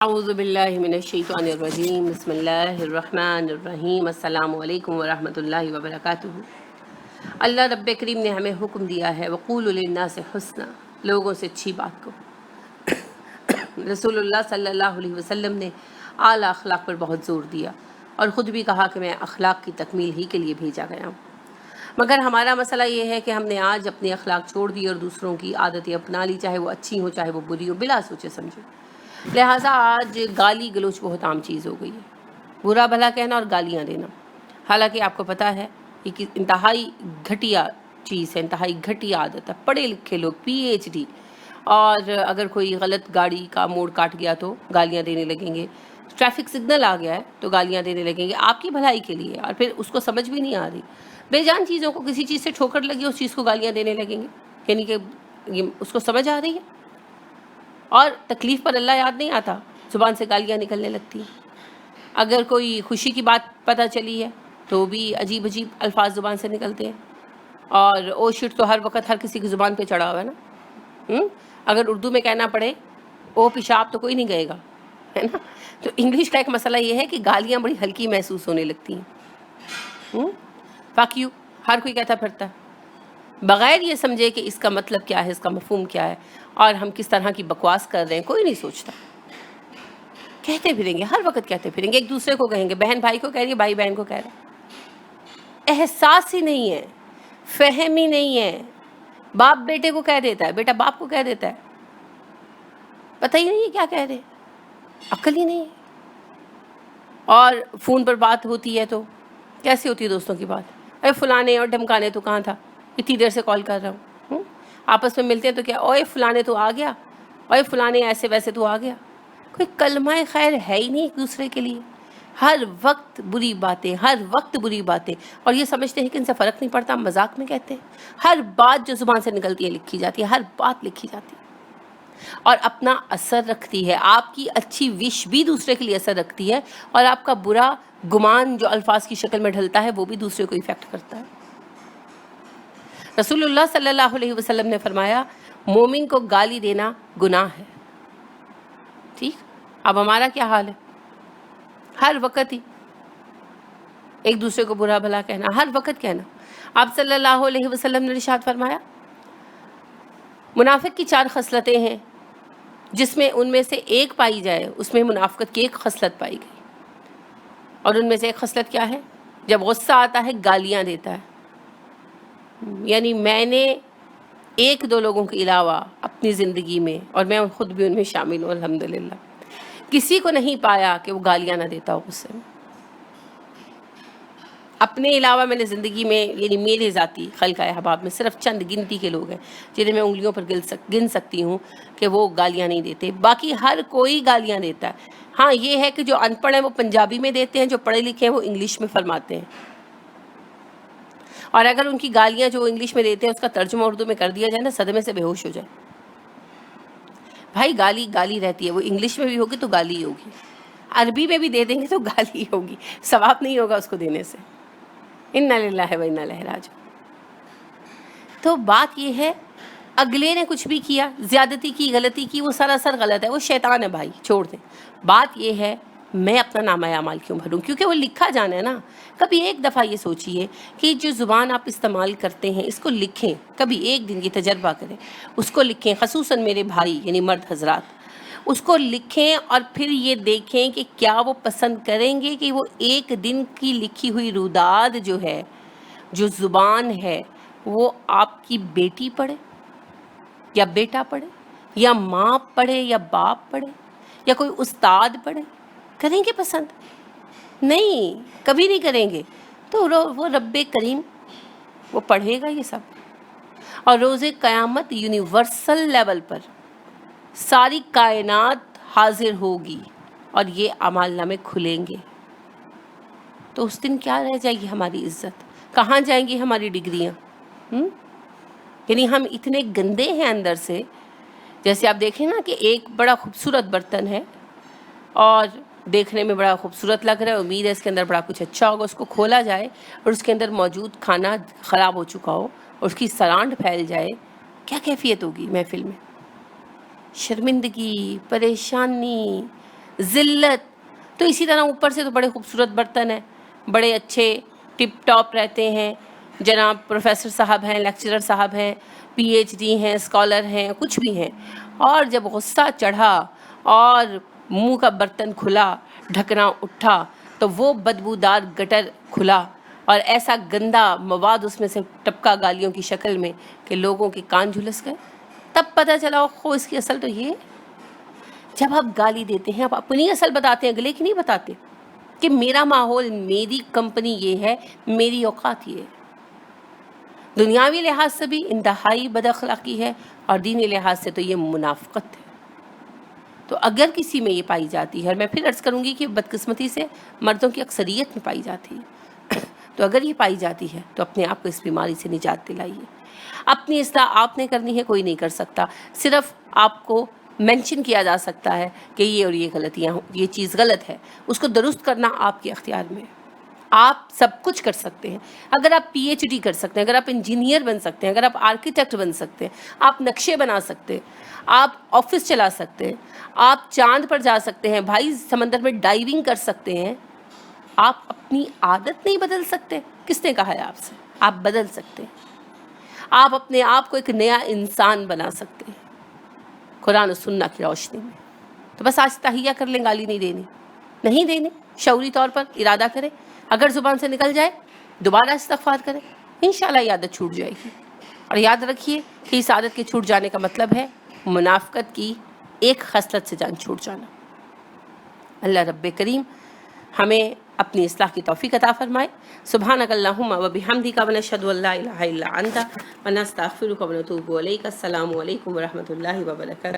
اعوذ باللہ من الشیطان الرجیم، بسم اللہ الرحمن الرحیم، السلام علیکم ورحمۃ اللہ وبرکاتہ۔ اللہ رب کریم نے ہمیں حکم دیا ہے وقولوا للناس حسنا، لوگوں سے اچھی بات کو۔ رسول اللہ صلی اللہ علیہ وسلم نے اعلیٰ اخلاق پر بہت زور دیا اور خود بھی کہا کہ میں اخلاق کی تکمیل ہی کے لیے بھیجا گیا ہوں۔ مگر ہمارا مسئلہ یہ ہے کہ ہم نے آج اپنے اخلاق چھوڑ دی اور دوسروں کی عادتیں اپنا لی، چاہے وہ اچھی ہوں چاہے وہ بری ہو، بلا سوچے سمجھے۔ لہٰذا آج گالی گلوچ بہت عام چیز ہو گئی ہے، برا بھلا کہنا اور گالیاں دینا۔ حالانکہ آپ کو پتہ ہے یہ انتہائی گھٹیا چیز ہے، انتہائی گھٹیا عادت ہے۔ پڑھے لکھے لوگ PhD، اور اگر کوئی غلط گاڑی کا موڑ کاٹ گیا تو گالیاں دینے لگیں گے، ٹریفک سگنل آ گیا ہے تو گالیاں دینے لگیں گے آپ کی بھلائی کے لیے، اور پھر اس کو سمجھ بھی نہیں آ رہی۔ بے جان چیزوں کو، کسی چیز سے ٹھوکر لگی اس چیز کو گالیاں دینے لگیں گے، یعنی کہ یہ اس کو سمجھ آ رہی ہے، اور تکلیف پر اللہ یاد نہیں آتا، زبان سے گالیاں نکلنے لگتی ہیں۔ اگر کوئی خوشی کی بات پتہ چلی ہے تو بھی عجیب عجیب الفاظ زبان سے نکلتے ہیں، اور او شٹ تو ہر وقت ہر کسی کی زبان پہ چڑھا ہوا ہے نا۔ اگر اردو میں کہنا پڑے او پیشاب تو کوئی نہیں کہے گا، ہے نا۔ تو انگلش کا ایک مسئلہ یہ ہے کہ گالیاں بڑی ہلکی محسوس ہونے لگتی ہیں۔ فاک یو ہر کوئی کہتا پھرتا ہے، بغیر یہ سمجھے کہ اس کا مطلب کیا ہے، اس کا مفہوم کیا ہے، اور ہم کس طرح کی بکواس کر رہے ہیں کوئی نہیں سوچتا۔ کہتے پھریں گے، ہر وقت کہتے پھریں گے، ایک دوسرے کو کہیں گے، بہن بھائی کو کہہ رہی ہے، بھائی بہن کو کہہ رہا ہے۔ احساس ہی نہیں ہے، فہم ہی نہیں ہے۔ باپ بیٹے کو کہہ دیتا ہے، بیٹا باپ کو کہہ دیتا ہے، پتہ ہی نہیں ہے کیا کہہ رہے، عقل ہی نہیں ہے۔ اور فون پر بات ہوتی ہے تو کیسی ہوتی ہے دوستوں کی بات، اے فلانے اور ڈھمکانے تو کہاں تھا، اتنی دیر سے کال کر رہا ہوں۔ آپس میں ملتے ہیں تو کیا اوئے فلانے تو آ گیا، اوئے فلانے ایسے ویسے تو آ گیا۔ کوئی کلمہ خیر ہے ہی نہیں ایک دوسرے کے لیے، ہر وقت بری باتیں، ہر وقت بری باتیں، اور یہ سمجھتے ہیں کہ ان سے فرق نہیں پڑتا، ہم مذاق میں کہتے ہیں۔ ہر بات جو زبان سے نکلتی ہے لکھی جاتی ہے، ہر بات لکھی جاتی ہے، اور اپنا اثر رکھتی ہے۔ آپ کی اچھی وش بھی دوسرے کے لیے اثر رکھتی ہے، اور آپ کا برا گمان جو الفاظ کی شکل میں ڈھلتا ہے وہ بھی دوسرے کو افیکٹ کرتا ہے۔ رسول اللہ صلی اللہ علیہ وسلم نے فرمایا مومن کو گالی دینا گناہ ہے۔ ٹھیک، اب ہمارا کیا حال ہے؟ ہر وقت ہی ایک دوسرے کو برا بھلا کہنا، ہر وقت کہنا۔ آپ صلی اللہ علیہ وسلم نے ارشاد فرمایا منافق کی 4 خصلتیں ہیں، جس میں ان میں سے ایک پائی جائے اس میں منافقت کی ایک خصلت پائی گئی، اور ان میں سے ایک خصلت کیا ہے؟ جب غصہ آتا ہے گالیاں دیتا ہے۔ یعنی میں نے 1-2 لوگوں کے علاوہ اپنی زندگی میں، اور میں خود بھی ان میں شامل ہوں الحمدللہ، کسی کو نہیں پایا کہ وہ گالیاں نہ دیتا ہو غصے میں۔ اپنے علاوہ میں نے زندگی میں، یعنی میرے ذاتی خلقہ احباب میں صرف چند گنتی کے لوگ ہیں جنہیں میں انگلیوں پر گن سکتی ہوں کہ وہ گالیاں نہیں دیتے، باقی ہر کوئی گالیاں دیتا ہے۔ ہاں یہ ہے کہ جو ان پڑھ ہیں وہ پنجابی میں دیتے ہیں، جو پڑھے لکھے ہیں وہ انگلش میں فرماتے ہیں، اور اگر ان کی گالیاں جو انگلش میں دیتے ہیں اس کا ترجمہ اردو میں کر دیا جائے نا، صدمے سے بے ہوش ہو جائے۔ بھائی گالی گالی رہتی ہے، وہ انگلش میں بھی ہوگی تو گالی ہی ہوگی، عربی میں بھی دے دیں گے تو گالی ہوگی، ثواب نہیں ہوگا اس کو دینے سے۔ انا للہ و انا الیہ راجعون۔ تو بات یہ ہے اگلے نے کچھ بھی کیا، زیادتی کی، غلطی کی، وہ سراسر غلط ہے، وہ شیطان ہے بھائی، چھوڑ دیں۔ بات یہ ہے میں اپنا نامہ اعمال کیوں بھروں، کیونکہ وہ لکھا جانا ہے نا۔ کبھی ایک دفعہ یہ سوچئے کہ جو زبان آپ استعمال کرتے ہیں اس کو لکھیں، کبھی ایک دن یہ تجربہ کریں، اس کو لکھیں، خصوصاً میرے بھائی یعنی مرد حضرات، اس کو لکھیں اور پھر یہ دیکھیں کہ کیا وہ پسند کریں گے کہ وہ ایک دن کی لکھی ہوئی روداد جو ہے، جو زبان ہے، وہ آپ کی بیٹی پڑھے یا بیٹا پڑھے یا ماں پڑھے یا باپ پڑھے یا کوئی استاد پڑھے، کریں گے پسند؟ نہیں، کبھی نہیں کریں گے۔ تو وہ رب کریم وہ پڑھے گا یہ سب، اور روز قیامت یونیورسل لیول پر ساری کائنات حاضر ہوگی اور یہ اعمال نامے کھلیں گے۔ تو اس دن کیا رہ جائے گی ہماری عزت، کہاں جائیں گی ہماری ڈگریاں؟ یعنی ہم اتنے گندے ہیں اندر سے۔ جیسے آپ دیکھیں نا کہ ایک بڑا خوبصورت برتن ہے اور دیکھنے میں بڑا خوبصورت لگ رہا ہے، امید ہے اس کے اندر بڑا کچھ اچھا ہوگا، اس کو کھولا جائے اور اس کے اندر موجود کھانا خراب ہو چکا ہو اور اس کی سرانڈ پھیل جائے، کیا کیفیت ہوگی محفل میں؟ شرمندگی، پریشانی، ذلت. تو اسی طرح اوپر سے تو بڑے خوبصورت برتن ہیں, بڑے اچھے ٹپ ٹاپ رہتے ہیں, جناب پروفیسر صاحب ہیں, لیکچرر صاحب ہیں, پی ایچ ڈی ہیں, اسکالر ہیں, کچھ بھی ہیں, اور جب غصہ چڑھا اور منہ کا برتن کھلا, ڈھکنا اٹھا, تو وہ بدبودار گٹر کھلا اور ایسا گندا مواد اس میں سے ٹپکا گالیوں کی شکل میں کہ لوگوں کے کان جھلس گئے. تب پتہ چلا خو اس کی اصل تو یہ. جب آپ گالی دیتے ہیں آپ اپنی اصل بتاتے ہیں, اگلے کی نہیں بتاتے کہ میرا ماحول, میری کمپنی یہ ہے, میری اوقات یہ ہے. دنیاوی لحاظ سے بھی انتہائی بد اخلاقی ہے, اور دینی لحاظ سے تو یہ منافقت ہے. تو اگر کسی میں یہ پائی جاتی ہے, اور میں پھر عرض کروں گی کہ بدقسمتی سے مردوں کی اکثریت میں پائی جاتی ہے, تو اگر یہ پائی جاتی ہے تو اپنے آپ کو اس بیماری سے نجات دلائیے. اپنی اصلاح آپ نے کرنی ہے, کوئی نہیں کر سکتا. صرف آپ کو مینشن کیا جا سکتا ہے کہ یہ اور یہ غلطیاں ہوں, یہ چیز غلط ہے, اس کو درست کرنا آپ کے اختیار میں ہے. آپ سب کچھ کر سکتے ہیں. اگر آپ پی ایچ ڈی کر سکتے ہیں, اگر آپ انجینئر بن سکتے ہیں, اگر آپ آرکیٹیکٹ بن سکتے ہیں, آپ نقشے بنا سکتے ہیں, آپ آفس چلا سکتے ہیں, آپ چاند پر جا سکتے ہیں, بھائی سمندر میں ڈائیونگ کر سکتے ہیں, آپ اپنی عادت نہیں بدل سکتے. کس نے کہا ہے آپ سے؟ آپ بدل سکتے ہیں. آپ اپنے آپ کو ایک نیا انسان بنا سکتے ہیں قرآن و سنت کی روشنی میں. تو بس آج تحیہ کر لیں, گالی نہیں دینی, شعوری طور پر ارادہ کریں. اگر زبان سے نکل جائے دوبارہ استغفار کریں, انشاءاللہ یہ عادت چھوٹ جائے گی. اور یاد رکھیے کہ اس عادت کے چھوٹ جانے کا مطلب ہے منافقت کی ایک خصلت سے جان چھوٹ جانا. اللہ رب کریم ہمیں اپنی اصلاح کی توفیق عطا فرمائے. سبحانک اللہم و بحمدک و نشہد ان لا الہ الا انت و نستغفرک و نتوب الیک. السلام علیکم و رحمۃ اللہ وبرکاتہ.